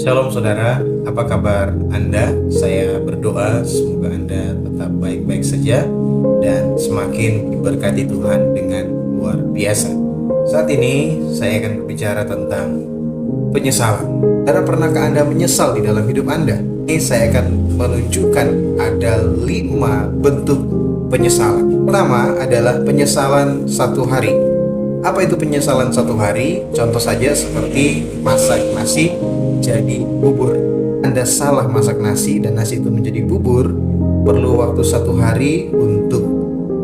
Shalom saudara, apa kabar Anda? Saya berdoa semoga Anda tetap baik-baik saja dan semakin diberkati Tuhan dengan luar biasa. Saat ini saya akan berbicara tentang penyesalan. Saudara, pernahkah Anda menyesal di dalam hidup Anda? Ini saya akan menunjukkan ada 5 bentuk penyesalan. Pertama adalah penyesalan satu hari. Apa itu penyesalan satu hari? Contoh saja seperti masak nasi jadi bubur. Anda salah masak nasi dan nasi itu menjadi bubur, perlu waktu satu hari untuk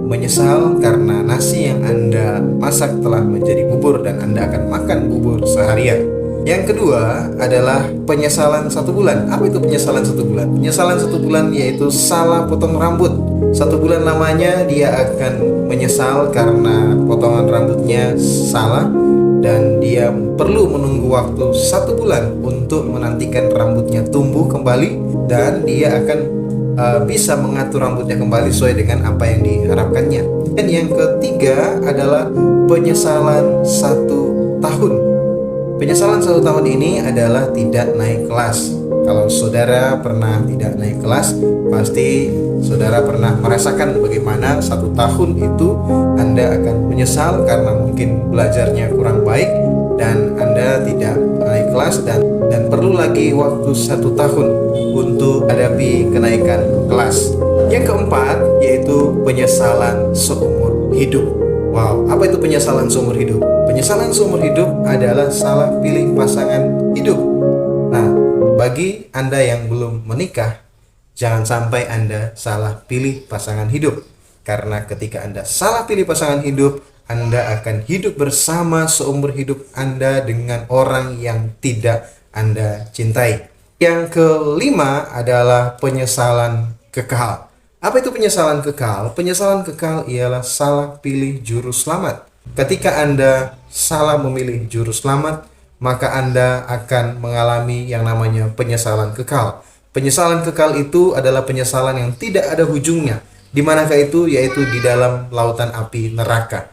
menyesal karena nasi yang Anda masak telah menjadi bubur dan Anda akan makan bubur seharian. Yang kedua adalah penyesalan 1 bulan. Apa itu penyesalan 1 bulan? Penyesalan 1 bulan yaitu salah potong rambut. 1 bulan lamanya dia akan menyesal karena potongan rambutnya salah dan dia perlu menunggu waktu 1 bulan untuk menantikan rambutnya tumbuh kembali dan dia akan bisa mengatur rambutnya kembali sesuai dengan apa yang diharapkannya. Dan yang ketiga adalah penyesalan 1 tahun. Penyesalan 1 tahun ini adalah tidak naik kelas. Kalau saudara pernah tidak naik kelas, pasti saudara pernah merasakan bagaimana 1 tahun itu Anda akan menyesal karena mungkin belajarnya kurang baik dan Anda tidak naik kelas dan perlu lagi waktu 1 tahun untuk hadapi kenaikan kelas. Yang keempat yaitu penyesalan seumur hidup. Wow, apa itu penyesalan seumur hidup? Penyesalan seumur hidup adalah salah pilih pasangan hidup. Nah, bagi Anda yang belum menikah, jangan sampai Anda salah pilih pasangan hidup. Karena ketika Anda salah pilih pasangan hidup, Anda akan hidup bersama seumur hidup Anda dengan orang yang tidak Anda cintai. Yang kelima adalah penyesalan kekal. Apa itu penyesalan kekal? Penyesalan kekal ialah salah pilih juru selamat. Ketika Anda salah memilih juru selamat, maka Anda akan mengalami yang namanya penyesalan kekal. Penyesalan kekal itu adalah penyesalan yang tidak ada ujungnya. Di manakah itu? Yaitu di dalam lautan api neraka.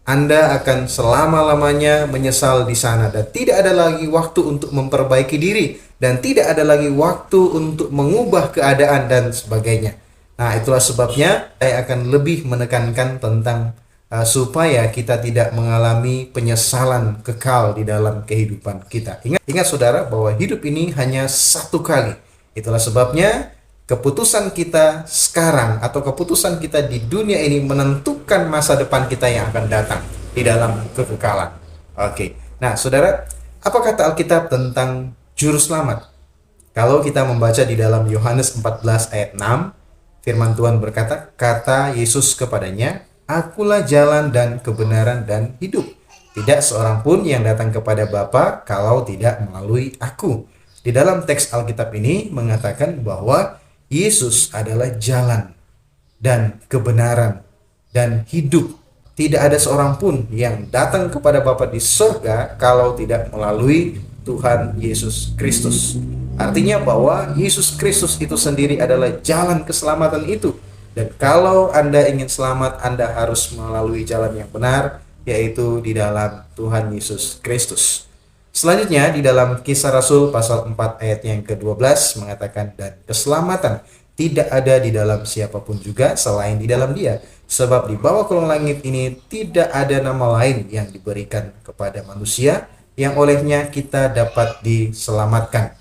Anda akan selama-lamanya menyesal di sana dan tidak ada lagi waktu untuk memperbaiki diri dan tidak ada lagi waktu untuk mengubah keadaan dan sebagainya. Nah, itulah sebabnya saya akan lebih menekankan tentang supaya kita tidak mengalami penyesalan kekal di dalam kehidupan kita. Ingat saudara bahwa hidup ini hanya 1 kali. Itulah sebabnya keputusan kita sekarang atau keputusan kita di dunia ini menentukan masa depan kita yang akan datang di dalam kekekalan. Oke. Nah, saudara, apa kata Alkitab tentang juru selamat? Kalau kita membaca di dalam Yohanes 14 ayat 6, firman Tuhan berkata, kata Yesus kepadanya, akulah jalan dan kebenaran dan hidup. Tidak seorang pun yang datang kepada Bapa kalau tidak melalui aku. Di dalam teks Alkitab ini mengatakan bahwa Yesus adalah jalan dan kebenaran dan hidup. Tidak ada seorang pun yang datang kepada Bapa di surga kalau tidak melalui Tuhan Yesus Kristus. Artinya bahwa Yesus Kristus itu sendiri adalah jalan keselamatan itu. Dan kalau Anda ingin selamat, Anda harus melalui jalan yang benar, yaitu di dalam Tuhan Yesus Kristus. Selanjutnya di dalam Kisah Rasul pasal 4 ayat yang ke-12 mengatakan, dan keselamatan tidak ada di dalam siapapun juga selain di dalam Dia. Sebab di bawah kolong langit ini tidak ada nama lain yang diberikan kepada manusia yang olehnya kita dapat diselamatkan.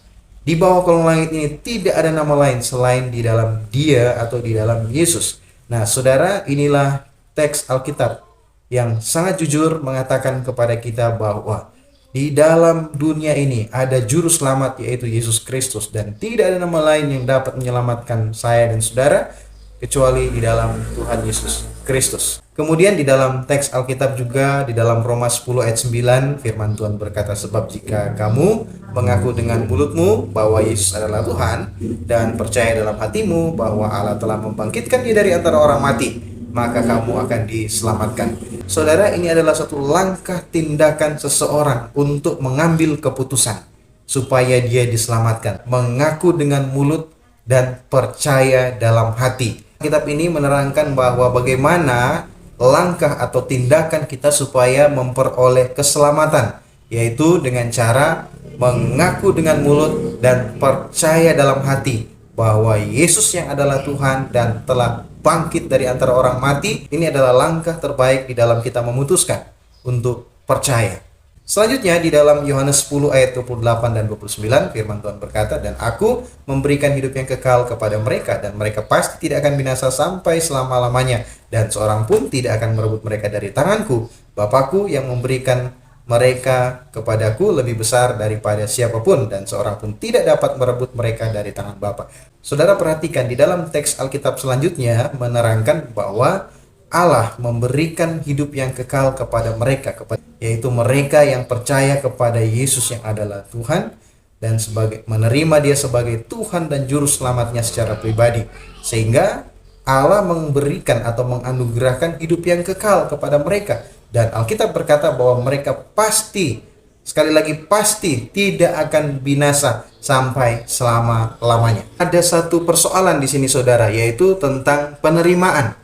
Di bawah kolong langit ini tidak ada nama lain selain di dalam Dia atau di dalam Yesus. Nah, saudara, inilah teks Alkitab yang sangat jujur mengatakan kepada kita bahwa di dalam dunia ini ada juru selamat yaitu Yesus Kristus dan tidak ada nama lain yang dapat menyelamatkan saya dan saudara kecuali di dalam Tuhan Yesus Kristus. Kemudian di dalam teks Alkitab juga di dalam Roma 10 ayat 9 firman Tuhan berkata, sebab jika kamu mengaku dengan mulutmu bahwa Yesus adalah Tuhan dan percaya dalam hatimu bahwa Allah telah membangkitkan Dia dari antara orang mati, maka kamu akan diselamatkan. Saudara, ini adalah satu langkah tindakan seseorang untuk mengambil keputusan supaya dia diselamatkan, mengaku dengan mulut dan percaya dalam hati. Kitab ini menerangkan bahwa bagaimana langkah atau tindakan kita supaya memperoleh keselamatan, yaitu dengan cara mengaku dengan mulut dan percaya dalam hati bahwa Yesus yang adalah Tuhan dan telah bangkit dari antara orang mati, ini adalah langkah terbaik di dalam kita memutuskan untuk percaya. Selanjutnya di dalam Yohanes 10 ayat 28 dan 29 firman Tuhan berkata, "Dan aku memberikan hidup yang kekal kepada mereka, dan mereka pasti tidak akan binasa sampai selama-lamanya, dan seorang pun tidak akan merebut mereka dari tanganku. Bapakku yang memberikan mereka kepadaku lebih besar daripada siapapun, dan seorang pun tidak dapat merebut mereka dari tangan Bapa." Saudara perhatikan di dalam teks Alkitab selanjutnya menerangkan bahwa Allah memberikan hidup yang kekal kepada mereka, yaitu mereka yang percaya kepada Yesus yang adalah Tuhan dan menerima Dia sebagai Tuhan dan Juru Selamatnya secara pribadi. Sehingga Allah memberikan atau menganugerahkan hidup yang kekal kepada mereka. Dan Alkitab berkata bahwa mereka pasti, sekali lagi pasti, tidak akan binasa sampai selama-lamanya. Ada satu persoalan di sini saudara, yaitu tentang penerimaan.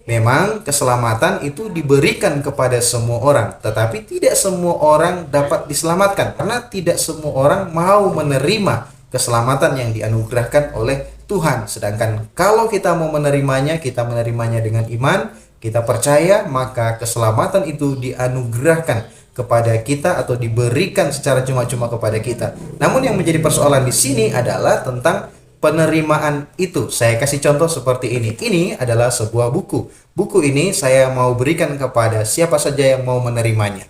Memang keselamatan itu diberikan kepada semua orang, tetapi tidak semua orang dapat diselamatkan karena tidak semua orang mau menerima keselamatan yang dianugerahkan oleh Tuhan. Sedangkan kalau kita mau menerimanya, kita menerimanya dengan iman, kita percaya, maka keselamatan itu dianugerahkan kepada kita atau diberikan secara cuma-cuma kepada kita. Namun yang menjadi persoalan di sini adalah tentang penerimaan itu. Saya kasih contoh seperti ini. Ini adalah sebuah buku. Buku ini saya mau berikan kepada siapa saja yang mau menerimanya.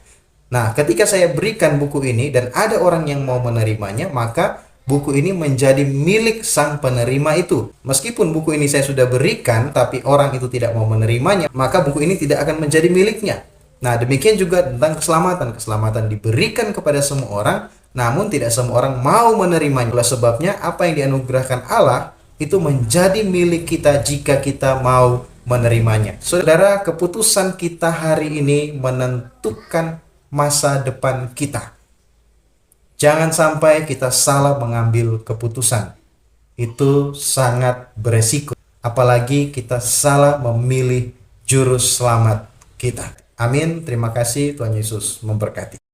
Nah, ketika saya berikan buku ini dan ada orang yang mau menerimanya, maka buku ini menjadi milik sang penerima itu. Meskipun buku ini saya sudah berikan, tapi orang itu tidak mau menerimanya, maka buku ini tidak akan menjadi miliknya. Nah, demikian juga tentang keselamatan. Keselamatan diberikan kepada semua orang, namun tidak semua orang mau menerimanya. Itulah sebabnya apa yang dianugerahkan Allah itu menjadi milik kita jika kita mau menerimanya. Saudara, keputusan kita hari ini menentukan masa depan kita. Jangan sampai kita salah mengambil keputusan. Itu sangat beresiko. Apalagi kita salah memilih juru selamat kita. Amin. Terima kasih. Tuhan Yesus memberkati.